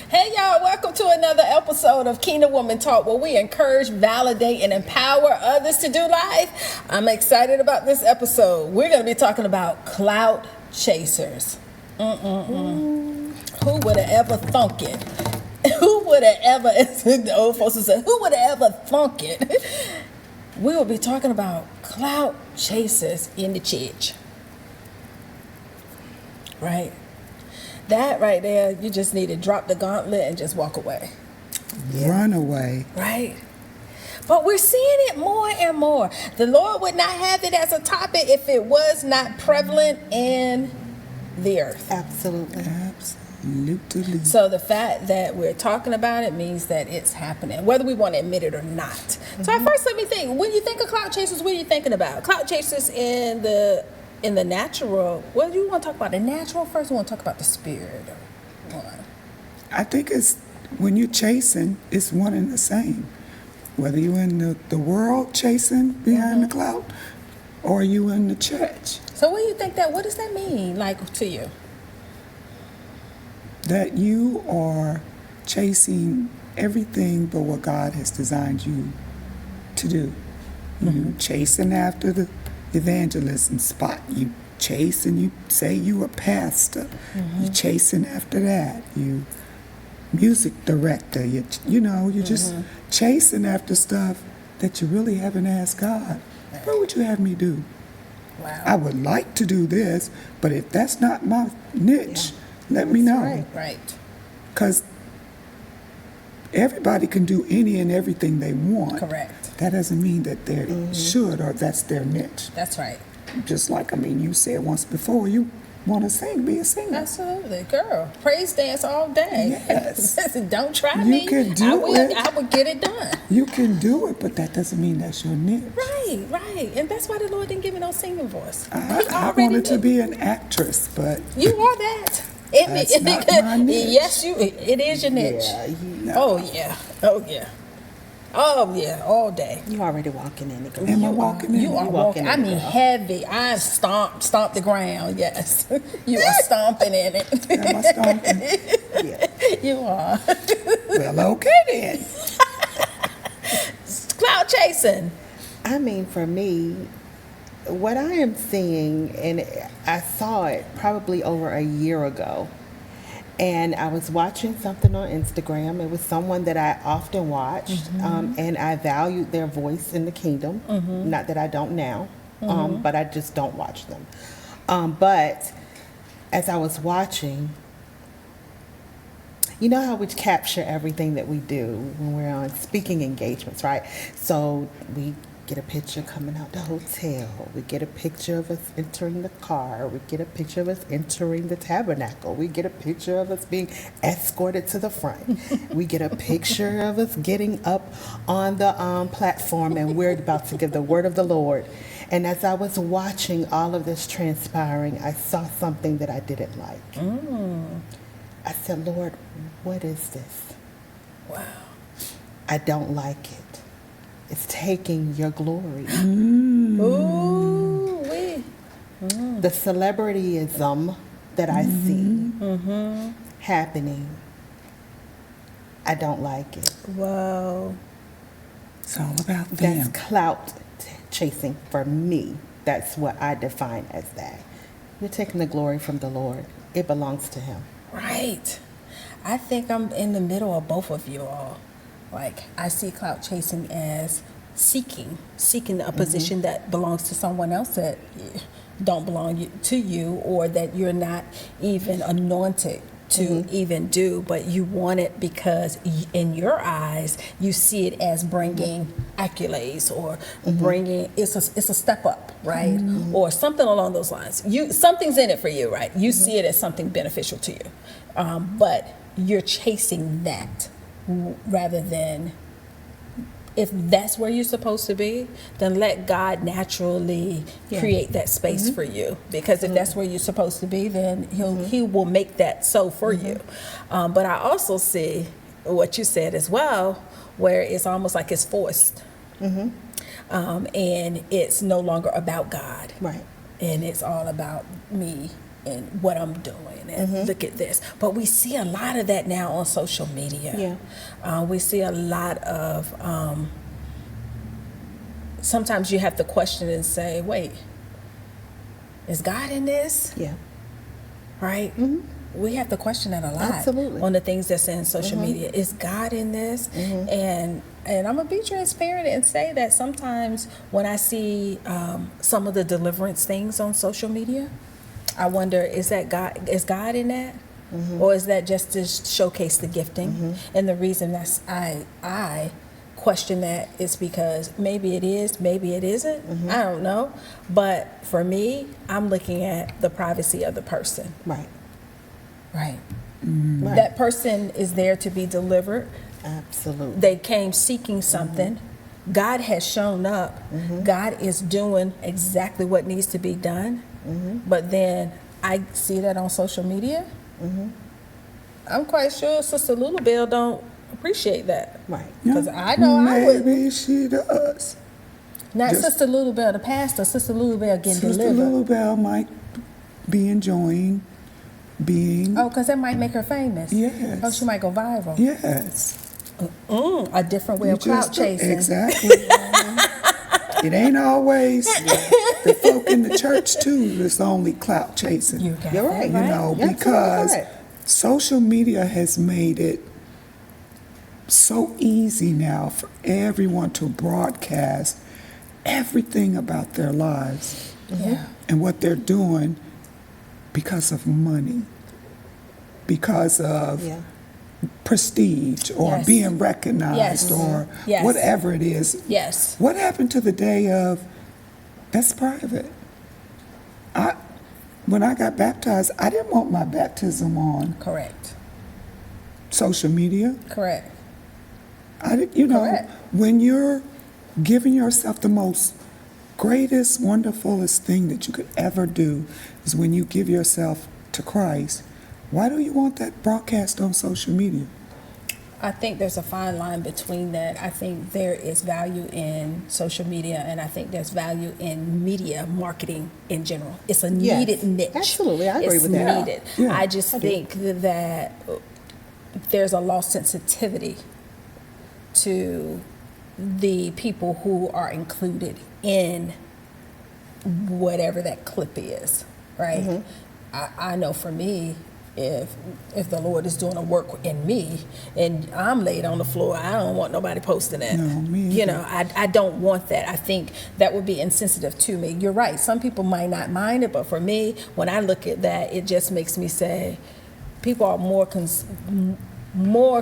Hey y'all, welcome to another episode of Kingdom Woman Talk, where we encourage, validate, and empower others to do life. I'm excited about this episode. We're going to be talking about clout chasers. Who would have ever thunk it? Who would have ever, as the old folks would say, who would have ever thunk it? We will be talking about clout chasers in the church. Right? That right there, you just need to drop the gauntlet and just walk away. Run away. Right. But we're seeing it more and more. The Lord would not have it as a topic if it was not prevalent in the earth. Absolutely. Absolutely. So the fact that we're talking about it means that it's happening, whether we want to admit it or not. So at first, let me think. When you think of clout chasers, what are you thinking about? Clout chasers in the natural. What do you want to talk about? The natural first? We want to talk about the spirit. I think it's when you're chasing, it's one and the same. Whether you're in the world chasing behind the clout, or you in the church. So what do you think what does that mean, like, to you? That you are chasing everything but what God has designed you to do. You chasing after the evangelism spot. You chase and you say you a pastor. You chasing after that. You music director. You're just chasing after stuff that you really haven't asked God. What would you have me do? Wow. I would like to do this, but if that's not my niche, let me know. Right. Because everybody can do any and everything they want. Correct. That doesn't mean that they should or that's their niche. That's right. Just like, you said once before, you want to sing, be a singer. Absolutely, girl. Praise dance all day. Yes. Don't try You me. can do it. I will get it done. You can do it, but that doesn't mean that's your niche. Right. And that's why the Lord didn't give me no singing voice. I wanted to be an actress, but You are that. That's not my niche. Yes, it is your niche. Yeah, Oh yeah, all day. you already walking in it. girl. am I walking in? You are walking. I mean, heavy. I stomp the ground. Yes, you are stomping in it. Am I stomping? Yeah. You are. Well, okay then. Cloud chasing. I mean, for me, what I am seeing, and I saw it probably over a year ago, and I was watching something on Instagram. It was someone that I often watched, and I valued their voice in the kingdom. Not that I don't now, but I just don't watch them. But as I was watching, you know how we capture everything that we do when we're on speaking engagements, right? So we get a picture coming out the hotel. We get a picture of us entering the car. We get a picture of us entering the tabernacle. We get a picture of us being escorted to the front. We get a picture of us getting up on the platform, and we're about to give the word of the Lord. And as I was watching all of this transpiring, I saw something that I didn't like. I said, Lord, what is this? Wow. I don't like it. It's taking your glory. Ooh, wee. The celebrityism that I see happening, I don't like it. Wow. It's all about That's them. clout chasing for me. That's what I define as that. You're taking the glory from the Lord. It belongs to Him. Right. I think I'm in the middle of both of you all. Like, I see clout chasing as seeking a position that belongs to someone else that don't belong to you, or that you're not even anointed to even do, but you want it because in your eyes you see it as bringing accolades or bringing it's a step up, right? Or something along those lines. Something's in it for you, right? You see it as something beneficial to you, but you're chasing that rather than, if that's where you're supposed to be, then let God naturally create that space for you. Because if that's where you're supposed to be, then He will make that so for you. But I also see what you said as well, where it's almost like it's forced, and it's no longer about God, Right. and it's all about me and what I'm doing and look at this. But we see a lot of that now on social media. We see a lot of sometimes you have to question and say, wait, is God in this? Yeah. Right? We have to question that a lot. Absolutely. On the things that's in social media. Is God in this? And I'm going to be transparent and say that sometimes when I see some of the deliverance things on social media, I wonder, is God in that? Or is that just to showcase the gifting? And the reason that's I question that is because maybe it is, maybe it isn't. I don't know. But for me, I'm looking at the privacy of the person. Right. Right. Right. That person is there to be delivered. Absolutely. They came seeking something. God has shown up. God is doing exactly what needs to be done. But then I see that on social media. I'm quite sure Sister Lulabelle don't appreciate that. Right. Because I know I would. Maybe she does. Not Just- Sister Lulabelle, the pastor. Sister Lulabelle getting Sister delivered. Lulabelle might be enjoying being. Oh, because that might make her famous. Yes. Oh, she might go viral. Yes. A different way You of clout just- chasing. Exactly. It ain't always the folk in the church too that's only clout chasing. You got You're that right. You know, Absolutely because right. social media has made it so easy now for everyone to broadcast everything about their lives Yeah. and what they're doing because of money, because of Yeah. prestige or Yes. being recognized Yes. or Yes. whatever it is. Yes. What happened to the day of that's private? When I got baptized, I didn't want my baptism on Correct. social media. Correct. Correct. When you're giving yourself the most greatest, wonderfulest thing that you could ever do is when you give yourself to Christ. Why do you want that broadcast on social media? I think there's a fine line between that. I think there is value in social media, and I think there's value in media marketing in general. It's a Yes. needed niche. Absolutely. I agree It's with that. needed. Yeah. I just think that there's a lost sensitivity to the people who are included in whatever that clip is, right? I know for me, if the Lord is doing a work in me and I'm laid on the floor, I don't want nobody posting that. No, me You either. know, I don't want that. I think that would be insensitive to me. You're right. Some people might not mind it, but for me, when I look at that, it just makes me say, people are more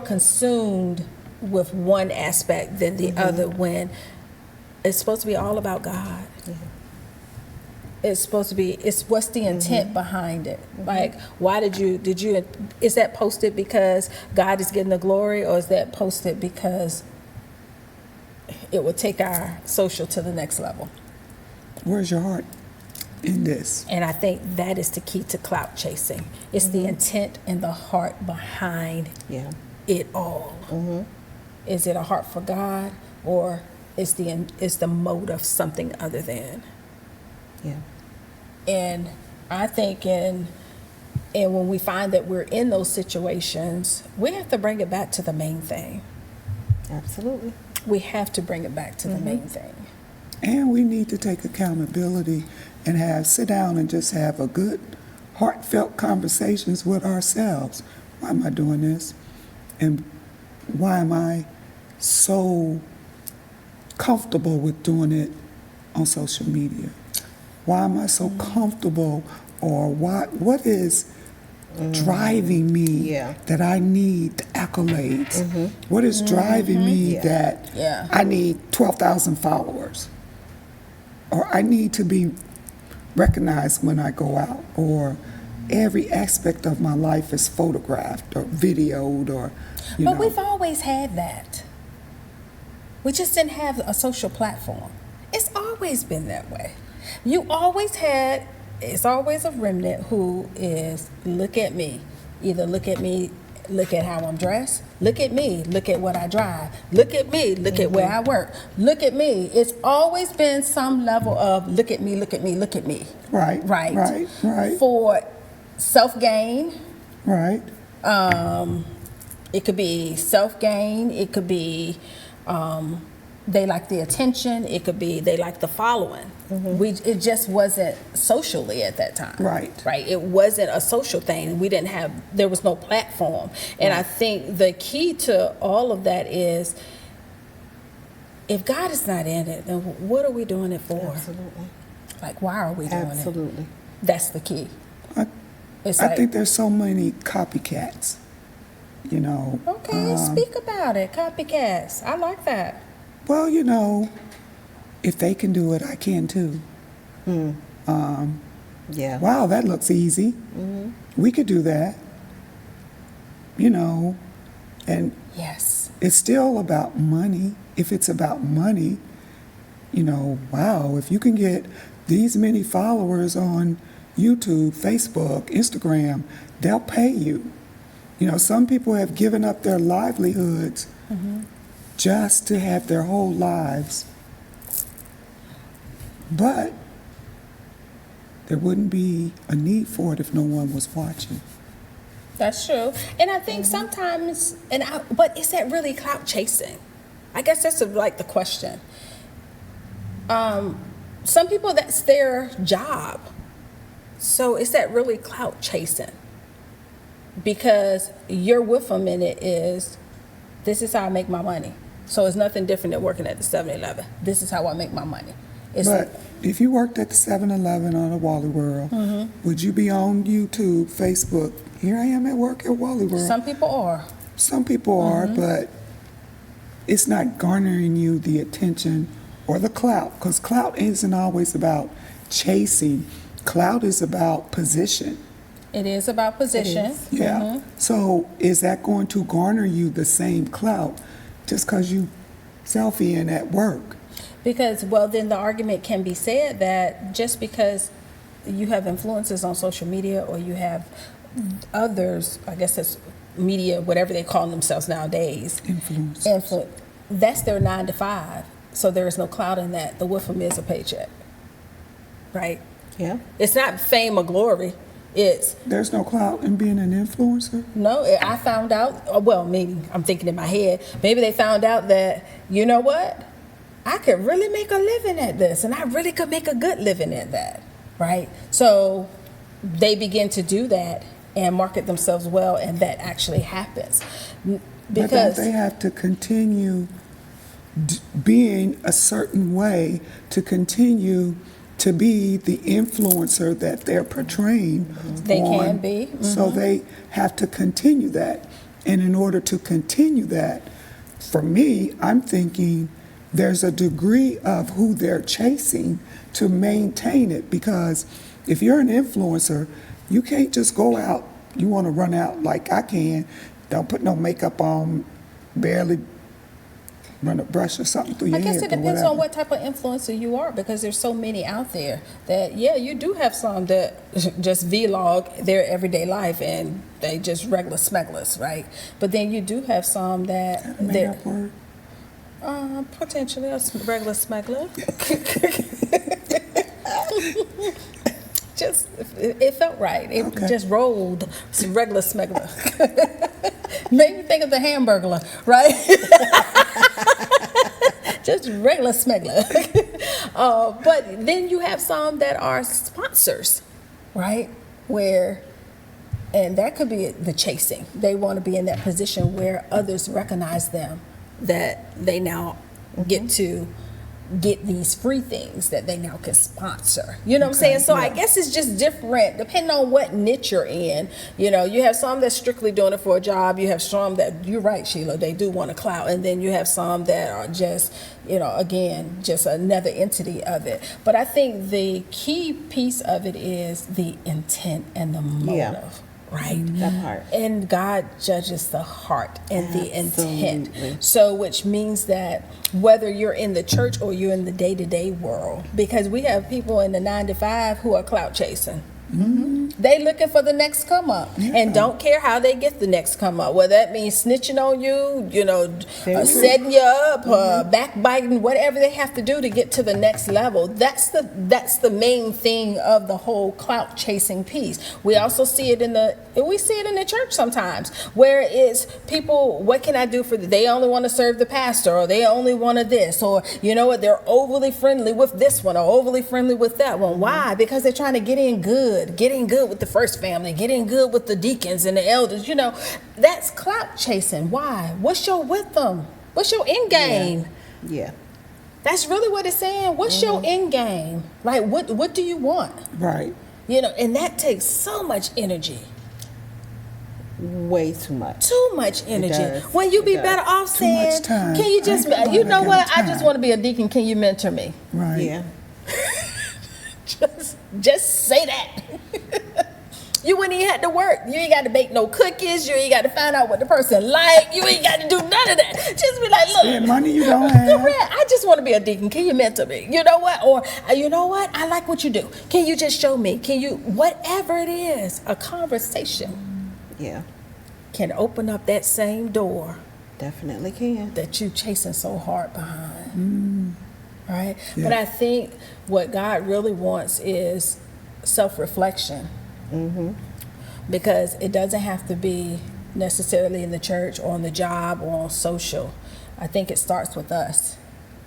consumed with one aspect than the other when it's supposed to be all about God. It's supposed to be, it's what's the intent behind it? Like, why did you, is that posted because God is getting the glory, or is that posted because it will take our social to the next level? Where's your heart in this? And I think that is the key to clout chasing. It's the intent and the heart behind Yeah. it all. Is it a heart for God, or is the motive something other than? Yeah. And I think and when we find that we're in those situations, we have to bring it back to the main thing. Absolutely. We have to bring it back to the main thing. And we need to take accountability and sit down and just have a good, heartfelt conversations with ourselves. Why am I doing this? And why am I so comfortable with doing it on social media? Why am I so comfortable, or what is driving me Yeah. that I need the accolades? What is driving me Yeah. that Yeah. I need 12,000 followers? Or I need to be recognized when I go out? Or every aspect of my life is photographed or videoed or, you But know. we've always had that. We just didn't have a social platform. It's always been that way. It's always a remnant who is, look at me. Either look at me, look at how I'm dressed. Look at me, look at what I drive. Look at me, look at where I work. Look at me. It's always been some level of look at me, look at me, look at me. Right, Right. right. For self-gain. Right. It could be self-gain. It could be they like the attention. It could be they like the following. It just wasn't socially at that time. Right. Right. It wasn't a social thing. There was no platform. And I think the key to all of that is if God is not in it, then what are we doing it for? Absolutely. Like, why are we doing it? Absolutely. That's the key. It's I think there's so many copycats, you know. Okay, speak about it. Copycats. I like that. Well, you know, if they can do it, I can too. Yeah. Wow, that looks easy. We could do that, you know, and Yes. it's still about money. If it's about money, you know, wow, if you can get these many followers on YouTube, Facebook, Instagram, they'll pay you. You know, some people have given up their livelihoods just to have their whole lives. But there wouldn't be a need for it if no one was watching. That's true. And I think sometimes, but is that really clout chasing? I guess that's like the question. Some people, that's their job. So is that really clout chasing? Because you're with them and this is how I make my money. So it's nothing different than working at the 7-Eleven. This is how I make my money. But if you worked at the 7-Eleven on a Wally World, would you be on YouTube, Facebook? Here I am at work at Wally World. Some people are. Some people are, but it's not garnering you the attention or the clout, because clout isn't always about chasing. Clout is about position. It is about position. It is. Yeah. So is that going to garner you the same clout just because you selfie in at work? Because, well, then the argument can be said that just because you have influencers on social media or you have others, I guess it's media, whatever they call themselves nowadays, Influence. That's their 9 to 5. So there is no clout in that. The with them is a paycheck, right? Yeah. It's not fame or glory. It's There's no clout in being an influencer? no. I found out. Well, maybe I'm thinking in my head. Maybe they found out that, you know what, I could really make a living at this, and I really could make a good living at that, right? So they begin to do that and market themselves well, and that actually happens. But Because don't they have to continue being a certain way to continue to be the influencer that they're portraying They on? can be. So they have to continue that. And in order to continue that, for me, I'm thinking there's a degree of who they're chasing to maintain it. Because if you're an influencer, you can't just go out, you want to run out like I can, don't put no makeup on, barely run a brush or something through your I guess hair it or depends whatever. on what type of influencer you are, because there's so many out there that, yeah, you do have some that just vlog their everyday life and they just regular smugglers, right? But then you do have some that Made they're up word. potentially a regular smuggler. Just, it felt right. It Okay. just rolled. Some regular smuggler. Made me think of the Hamburglar, right? Just regular smuggler. But then you have some that are sponsors, right? And that could be the chasing. They want to be in that position where others recognize them, that they now get to get these free things that they now can sponsor. You know what I'm saying? So I guess it's just different depending on what niche you're in. You know, you have some that's strictly doing it for a job. You have some that, you're right, Sheila, they do want a clout. And then you have some that are just, you know, again, just another entity of it. But I think the key piece of it is the intent and the motive. Yeah. Right? That part. And God judges the heart and the intent. Absolutely. So, which means that whether you're in the church or you're in the day-to-day world, because we have people in the 9 to 5 who are clout chasing. They looking for the next come up and don't care how they get the next come up. Whether that means snitching on you, you know, setting you up, backbiting, whatever they have to do to get to the next level. That's the main thing of the whole clout chasing piece. We also see it in the church sometimes, where it's people, what can I do for they only want to serve the pastor, or they only wanted this, or you know what, they're overly friendly with this one or overly friendly with that one. Why? Because they're trying to get in good with the first family, getting good with the deacons and the elders. You know, that's clout chasing. Why? What's your with them? What's your end game? Yeah. That's really what it's saying. What's your end game? Like, what do you want? Right. You know, and that takes so much energy. Way too much. Too much energy. does. When you be It does. better off Too much saying, time. can you just, I ain't you got know no what? I time. just want to be a deacon. Can you mentor me? Right. Yeah. Just say that. You wouldn't even have to work. You ain't got to bake no cookies. You ain't got to find out what the person like. You ain't got to do none of that. Just be like, look. Spend money you don't have. Correct. I just want to be a deacon. Can you mentor me? You know what? Or, you know what? I like what you do. Can you just show me? Can you, whatever it is, a conversation Yeah. can open up that same door Definitely can. that you chasing so hard behind. Right? Yeah. But I think what God really wants is self-reflection. Because it doesn't have to be necessarily in the church or on the job or on social. I think it starts with us.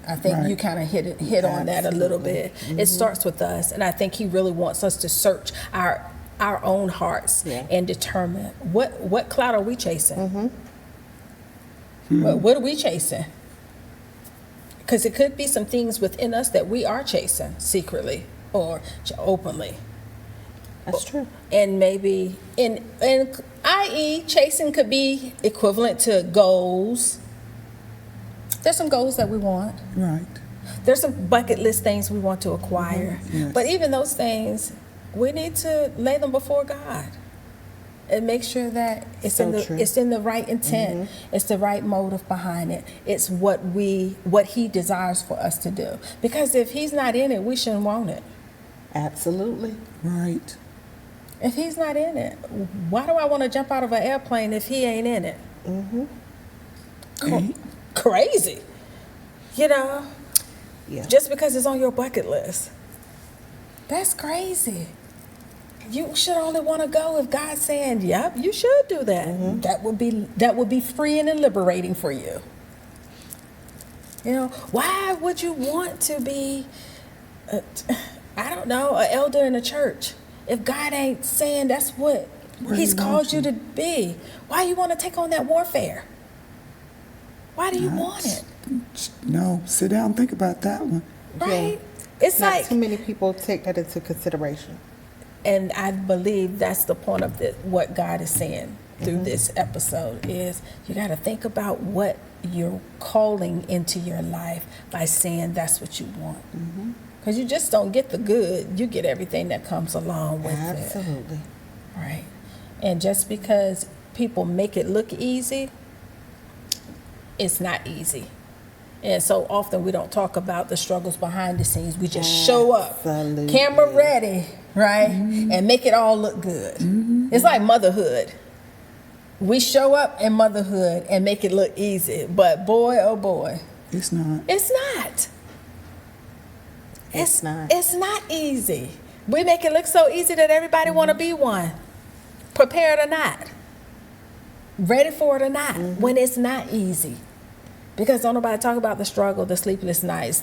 I think Right. you kind of hit on that a little bit. It starts with us, and I think He really wants us to search our own hearts and determine what clout are we chasing. What are we chasing? Because it could be some things within us that we are chasing secretly or openly. That's true. And maybe i.e. chasing could be equivalent to goals. There's some goals that we want. Right. There's some bucket list things we want to acquire. Yes. But even those things, we need to lay them before God and make sure that it's So true. it's in the right intent. It's the right motive behind it. It's what He desires for us to do. Because if He's not in it, we shouldn't want it. Absolutely. Right. If He's not in it, why do I want to jump out of an airplane if He ain't in it? Crazy. You know, Yeah. just because it's on your bucket list. That's crazy. You should only want to go if God's saying, yep, you should do that. That would be freeing and liberating for you. You know, why would you want to be, I don't know, an elder in a church if God ain't saying that's what Where He's He called wants you you. to be? Why you want to take on that warfare? Why do you want it? No, sit down and think about that one. Right? It's Not like, too many people take that into consideration. and I believe that's the point of what God is saying through this episode is you got to think about what you're calling into your life by saying that's what you want. Because you just don't get the good, you get everything that comes along with it. Absolutely. Right. And just because people make it look easy, it's not easy. And so often we don't talk about the struggles behind the scenes. We just show up, Absolutely. camera ready, right? And make it all look good. It's like motherhood. We show up in motherhood and make it look easy. But boy, oh boy, It's not. it's not. It's not. It's not easy. We make it look so easy that everybody want to be one. Prepared or not. Ready for it or not. When it's not easy. Because don't nobody talk about the struggle, the sleepless nights,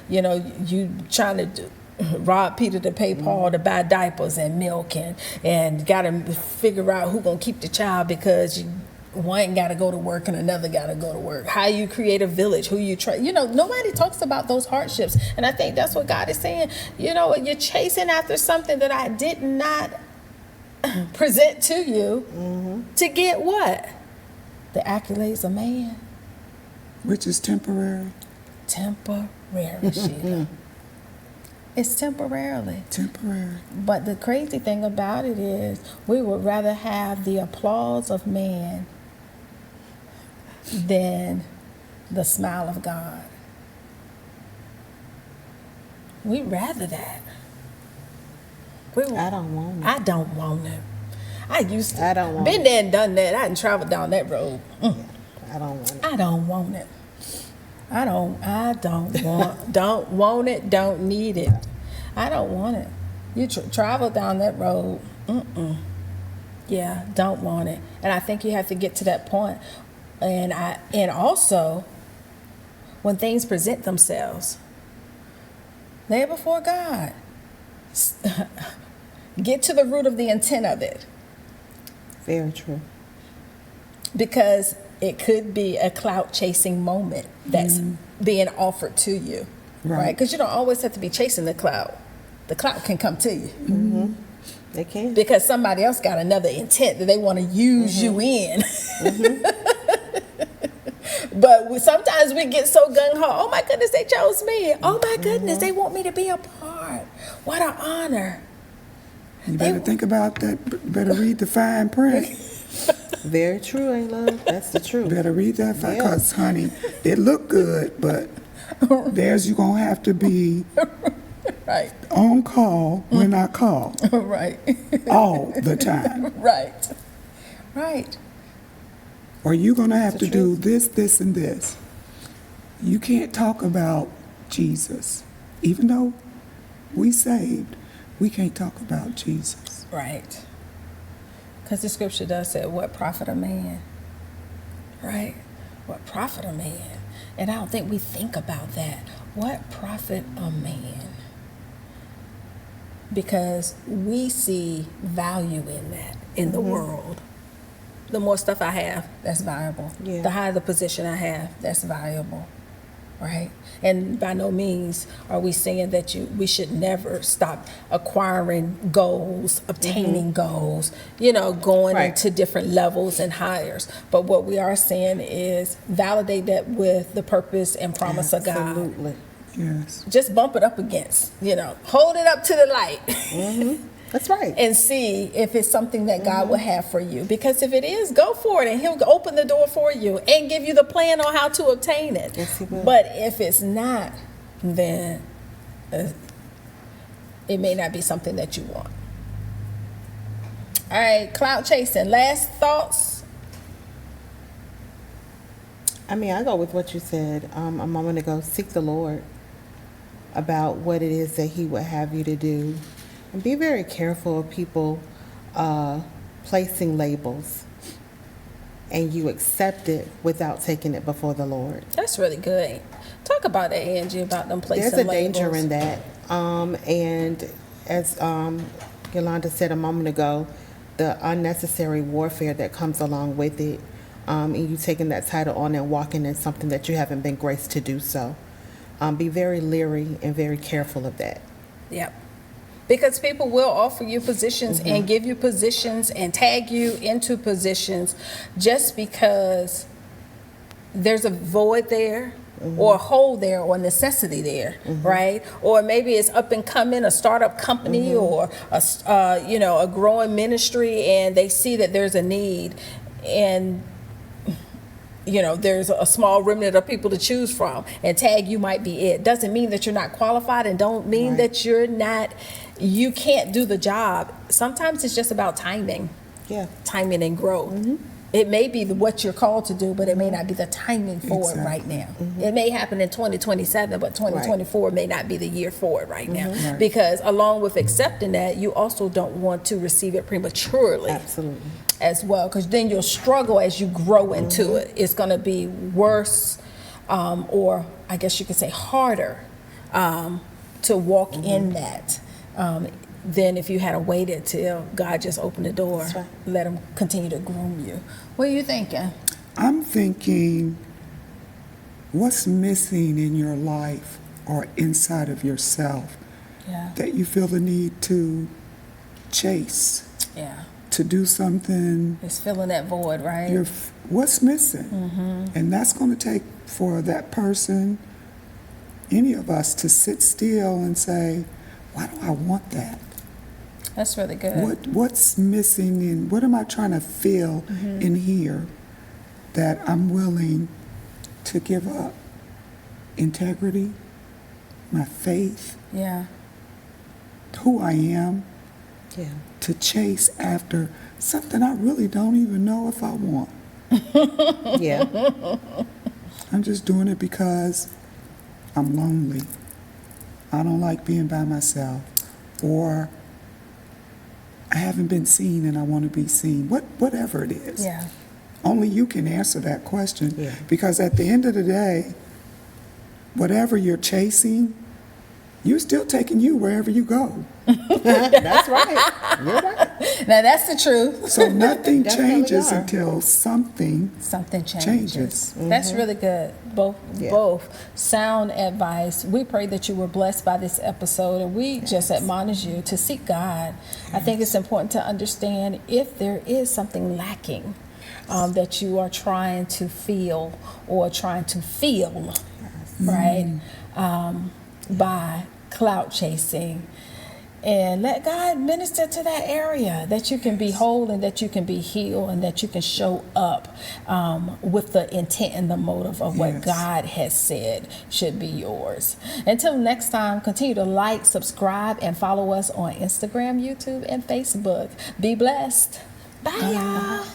you trying to rob Peter to pay Paul to buy diapers and milk and got to figure out who going to keep the child because one got to go to work and another got to go to work. How you create a village, who you try. You know, nobody talks about those hardships. And I think that's what God is saying. You know, you're chasing after something that I did not present to you to get what? The accolades of man. Which is temporary. Temporary, Sheila. It's temporarily. Temporary. But the crazy thing about it is we would rather have the applause of man than the smile of God. We'd rather that. I don't want it. I don't want it. I used to. I don't want been it. there and done that. I done traveled down that road. Yeah, I don't want it. I don't want it. I don't want it, don't need it. I don't want it. You travel down that road. Yeah, don't want it. And I think you have to get to that point. And also, when things present themselves, lay it before God. Get to the root of the intent of it. Very true. Because it could be a clout chasing moment that's being offered to you, right? Because you don't always have to be chasing the clout. The clout can come to you. They can. Because somebody else got another intent that they want to use you in. But sometimes we get so gung-ho. Oh my goodness, they chose me. Oh my goodness, they want me to be a part. What an honor. You better think about that. Better read the fine print. Very true, ain't love? That's the truth. Better read that fine, because, honey, it look good, but there's you gonna have to be Right. on call when I call Right. all the time. Right. Right. Or you gonna have That's to the do truth. this, this, and this. You can't talk about Jesus. Even though we saved, we can't talk about Jesus. Right. Because the scripture does say, what profit a man? Right? What profit a man? And I don't think we think about that. What profit a man? Because we see value in that in the world. The more stuff I have, that's valuable. Yeah. The higher the position I have, that's valuable. Right? And by no means are we saying that we should never stop acquiring goals, obtaining goals, going Right. into different levels and hires. But what we are saying is validate that with the purpose and promise of God. Absolutely. Yes. Just bump it up against, hold it up to the light. That's right. And see if it's something that God will have for you. Because if it is, go for it, and He'll open the door for you and give you the plan on how to obtain it. Yes, He will. But if it's not, then it may not be something that you want. All right, clout chasing. Last thoughts? I mean, I go with what you said a moment ago. Seek the Lord about what it is that He would have you to do. And be very careful of people placing labels and you accept it without taking it before the Lord. That's really good. Talk about that, Angie, about them placing There's a labels. danger in that. And as Yolanda said a moment ago, the unnecessary warfare that comes along with it, and you taking that title on and walking in something that you haven't been graced to do so. Be very leery and very careful of that. Yep. Because people will offer you positions and give you positions and tag you into positions just because there's a void there or a hole there or necessity there, right? Or maybe it's up and coming, a startup company or a growing ministry, and they see that there's a need, and there's a small remnant of people to choose from, and tag you might be it. Doesn't mean that you're not qualified, and don't mean Right. that you can't do the job. Sometimes it's just about timing. Yeah. Timing and growth. It may be what you're called to do, but it may not be the timing for it right now. It may happen in 2027, but 2024 may not be the year for it right now. Right. Because along with accepting that, you also don't want to receive it prematurely Absolutely. as well, because then you'll struggle as you grow into it. It's going to be worse, or I guess you could say harder, to walk in that. than if you had waited till God just opened the door. That's right. Let him continue to groom you. What are you thinking? I'm thinking, what's missing in your life or inside of yourself Yeah. that you feel the need to chase, Yeah. to do something? It's filling that void, right? What's missing? And that's going to take for that person, any of us, to sit still and say, why do I want that? That's really good. What's missing, and what am I trying to feel in here that I'm willing to give up? Integrity, my faith, Yeah. who I am, Yeah. to chase after something I really don't even know if I want. Yeah. I'm just doing it because I'm lonely. I don't like being by myself, or I haven't been seen and I want to be seen. Whatever it is. Yeah. Only you can answer that question. Yeah. Because at the end of the day, whatever you're chasing, you're still taking you wherever you go. That's right. You're right. Now that's the truth. So nothing Definitely changes are. until something Something changes. changes. That's really good. Yeah. Both sound advice. We pray that you were blessed by this episode, and we just admonish you to seek God. I think it's important to understand if there is something lacking that you are trying to feel or trying to feel, right? By clout chasing. And let God minister to that area, that you can be whole and that you can be healed and that you can show up with the intent and the motive of what Yes. God has said should be yours. Until next time, continue to like, subscribe, and follow us on Instagram, YouTube, and Facebook. Be blessed. Bye, y'all.